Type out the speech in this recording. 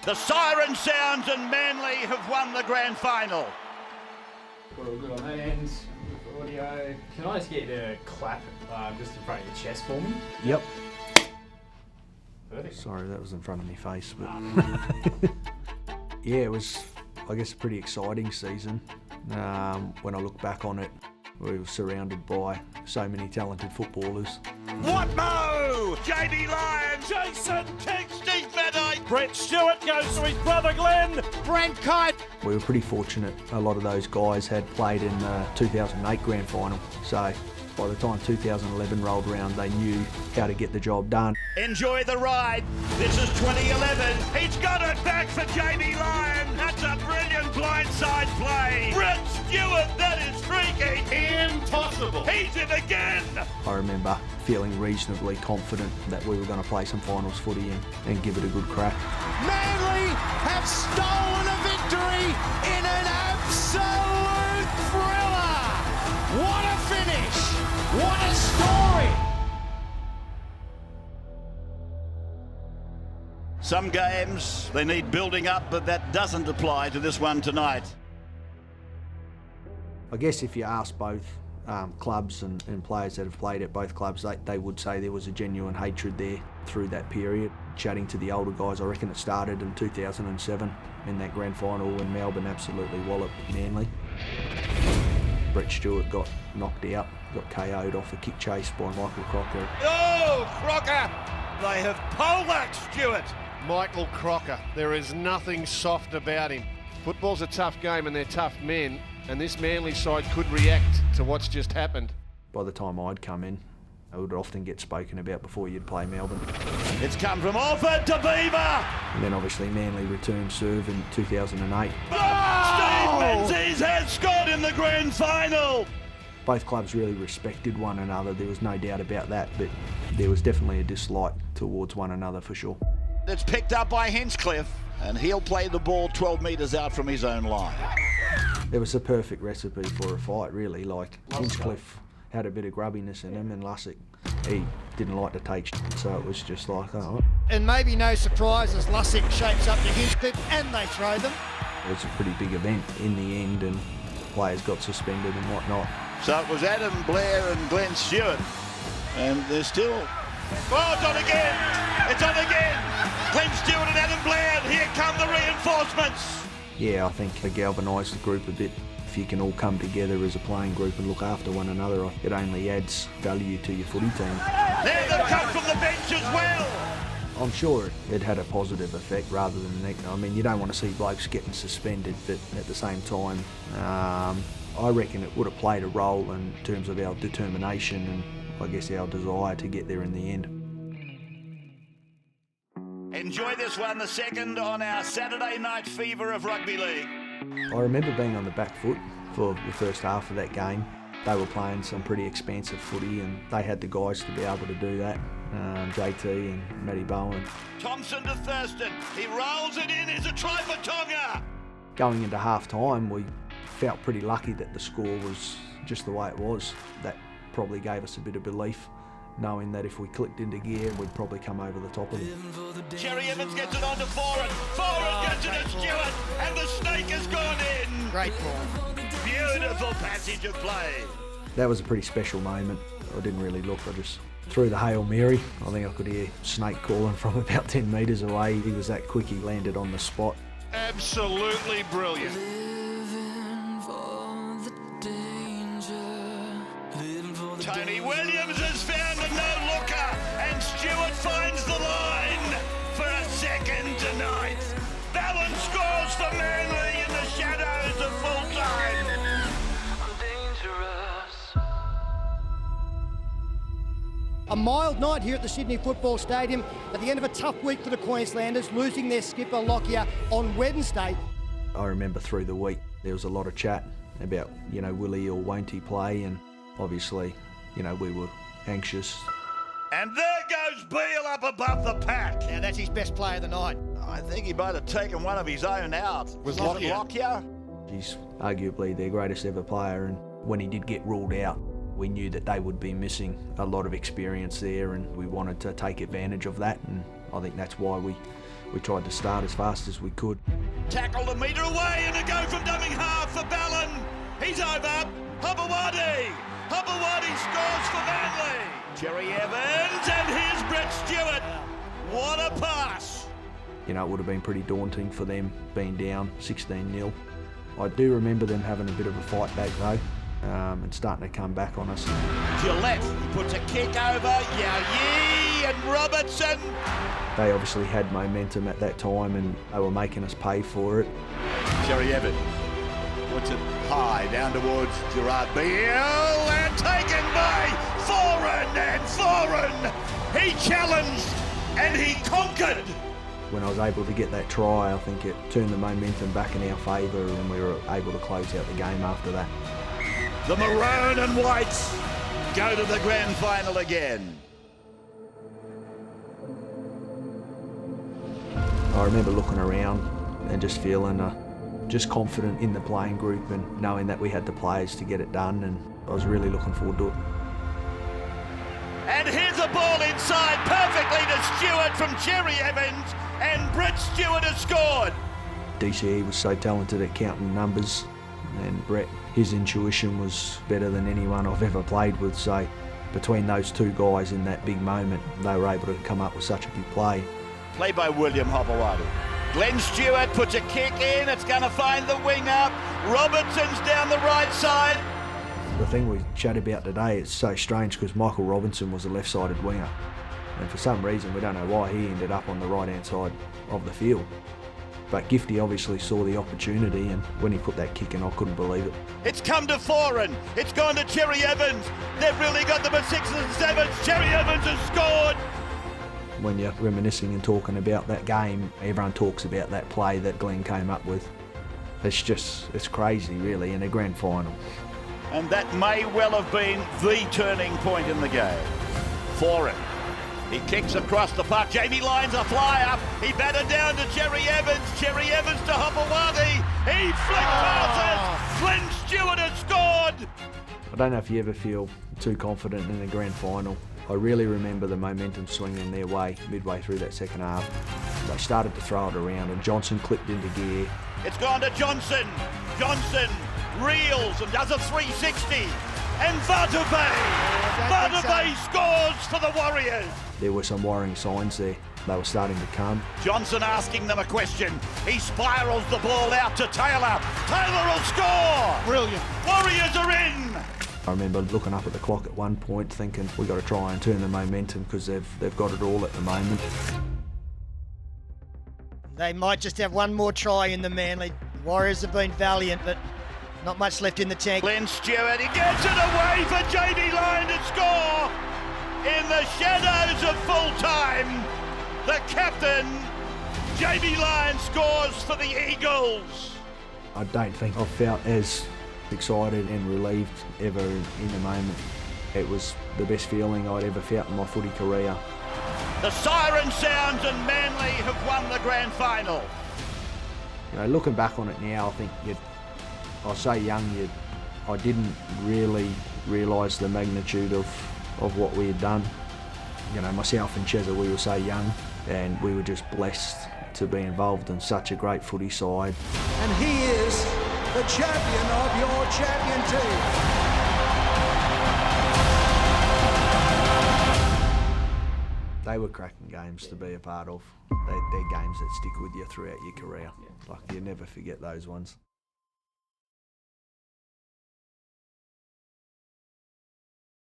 The siren sounds and Manly have won the grand final. We're all good on that end. Audio. Can I just get you to clap just in front of your chest for me? Yep. Perfect. Sorry, that was in front of my face, but yeah, it was, I guess, a pretty exciting season. When I look back on it, we were surrounded by so many talented footballers. What Mo? JB Lyon, Jason King, Steve Maddox, Brett Stewart goes to his brother Glenn, Brent Kite. We were pretty fortunate. A lot of those guys had played in the 2008 grand final, so by the time 2011 rolled around, they knew how to get the job done. Enjoy the ride. This is 2011. He's got it back for JB Lyon. That's a brilliant blindside play. Brett Stewart, that is freaky. Impossible. He's in again. I remember feeling reasonably confident that we were going to play some finals footy and give it a good crack. Manly have stolen a victory in an absolute thriller. What a finish. What a story. Some games, they need building up, but that doesn't apply to this one tonight. I guess if you ask both clubs and players that have played at both clubs, they would say there was a genuine hatred there through that period. Chatting to the older guys, I reckon it started in 2007 in that grand final when Melbourne absolutely walloped Manly. Brett Stewart got knocked out, got KO'd off a kick chase by Michael Crocker. Oh, Crocker! They have poleaxed Stewart. Michael Crocker, there is nothing soft about him. Football's a tough game and they're tough men, and this Manly side could react to what's just happened. By the time I'd come in, it would often get spoken about before you'd play Melbourne. It's come from Alford to Beaver. And then obviously Manly returned serve in 2008. Oh! Steve Menzies has scored in the grand final. Both clubs really respected one another, there was no doubt about that, but there was definitely a dislike towards one another for sure. It's picked up by Hinchcliffe, and he'll play the ball 12 metres out from his own line. It was a perfect recipe for a fight, really. Like, Hinchcliffe had a bit of grubbiness in him, and Lussick, he didn't like to take shit, so it was just like, oh. And maybe no surprise as Lussick shapes up to Hinchcliffe and they throw them. It was a pretty big event in the end, and players got suspended and whatnot. So it was Adam Blair and Glenn Stewart, and they're still... Oh, it's on again! It's on again! Glenn Stewart and Adam Blair, and here come the reinforcements! Yeah, I think it galvanised the group a bit. If you can all come together as a playing group and look after one another, it only adds value to your footy team. There they've come from the bench as well! I'm sure it had a positive effect rather than a negative. I mean, you don't want to see blokes getting suspended, but at the same time, I reckon it would have played a role in terms of our determination and I guess our desire to get there in the end. Enjoy this one, the second on our Saturday night fever of rugby league. I remember being on the back foot for the first half of that game. They were playing some pretty expansive footy and they had the guys to be able to do that. JT and Matty Bowen. Thompson to Thurston, he rolls it in, it's a try for Tonga! Going into half time, we felt pretty lucky that the score was just the way it was. That probably gave us a bit of belief, knowing that if we clicked into gear, we'd probably come over the top of them. Cherry Evans gets it on to Foran. Foran gets it to Stewart, and the snake has gone in. Great ball. Beautiful passage of play. That was a pretty special moment. I didn't really look, I just threw the Hail Mary. I think I could hear Snake calling from about 10 metres away. He was that quick, he landed on the spot. Absolutely brilliant. Tony Williams has found a no-looker, and Stewart finds the line for a second tonight. Ballon scores for Manly in the shadows of full-time. A mild night here at the Sydney Football Stadium at the end of a tough week for the Queenslanders, losing their skipper Lockyer on Wednesday. I remember through the week there was a lot of chat about, will he or won't he play, and obviously, we were anxious. And there goes Beale up above the pack. Now that's his best play of the night. I think he might have taken one of his own out. Was Lockyer? He's arguably their greatest ever player, and when he did get ruled out, we knew that they would be missing a lot of experience there, and we wanted to take advantage of that, and I think that's why we we tried to start as fast as we could. Tackled a metre away and a go from dumbing half for Ballon. He's over. Hubawadi. Hubawadi scores for Manly. Jerry Evans and here's Brett Stewart. What a pass. You know, it would have been pretty daunting for them being down 16-0. I do remember them having a bit of a fight back though, and starting to come back on us. Gillette puts a kick over. Yee and Robertson. They obviously had momentum at that time and they were making us pay for it. Jerry Evans puts it high down towards Gerard Beale and taken by Foran and Foran. He challenged and he conquered. When I was able to get that try, I think it turned the momentum back in our favour and we were able to close out the game after that. The Maroon and Whites go to the grand final again. I remember looking around and just feeling just confident in the playing group and knowing that we had the players to get it done, and I was really looking forward to it. And here's a ball inside perfectly to Stewart from Jerry Evans, and Brett Stewart has scored. DCE was so talented at counting numbers, and Brett, his intuition was better than anyone I've ever played with, so between those two guys in that big moment, they were able to come up with such a big play. Play by William Hobawadi. Glenn Stewart puts a kick in, it's going to find the wing up. Robertson's down the right side. The thing we chat about today, it's so strange because Michael Robinson was a left-sided winger, and for some reason we don't know why he ended up on the right-hand side of the field. But Gifty obviously saw the opportunity, and when he put that kick in, I couldn't believe it. It's come to Foran, it's gone to Jerry Evans. They've really got them at 6s and 7s. Jerry Evans has scored. When you're reminiscing and talking about that game, everyone talks about that play that Glenn came up with. It's crazy really in a grand final. And that may well have been the turning point in the game. Foran, he kicks across the park. Jamie Lyons a fly up. He batted down to Jerry Evans. Jerry Evans to Hopewadi. He flicked passes. Glenn Stewart has scored. I don't know if you ever feel too confident in a grand final. I really remember the momentum swinging their way midway through that second half. They started to throw it around and Johnson clipped into gear. It's gone to Johnson. Johnson reels and does a 360. And Vatuvei scores for the Warriors. There were some worrying signs there. They were starting to come. Johnson asking them a question. He spirals the ball out to Taylor. Taylor will score. Brilliant. Warriors are in. I remember looking up at the clock at one point thinking we've got to try and turn the momentum because they've got it all at the moment. They might just have one more try in the Manly. The Warriors have been valiant, but not much left in the tank. Glenn Stewart, he gets it away for JB Lyon to score. In the shadows of full time, the captain, JB Lyon, scores for the Eagles. I don't think I've felt as excited and relieved ever in the moment. It was the best feeling I'd ever felt in my footy career. The siren sounds and Manly have won the grand final. You know, looking back on it now, I think I was so young, I didn't really realise the magnitude of what we had done. You know, myself and Chezza, we were so young and we were just blessed to be involved in such a great footy side. And he is the champion of your champion team. They were cracking games to be a part of. They're games that stick with you throughout your career. Like, you never forget those ones.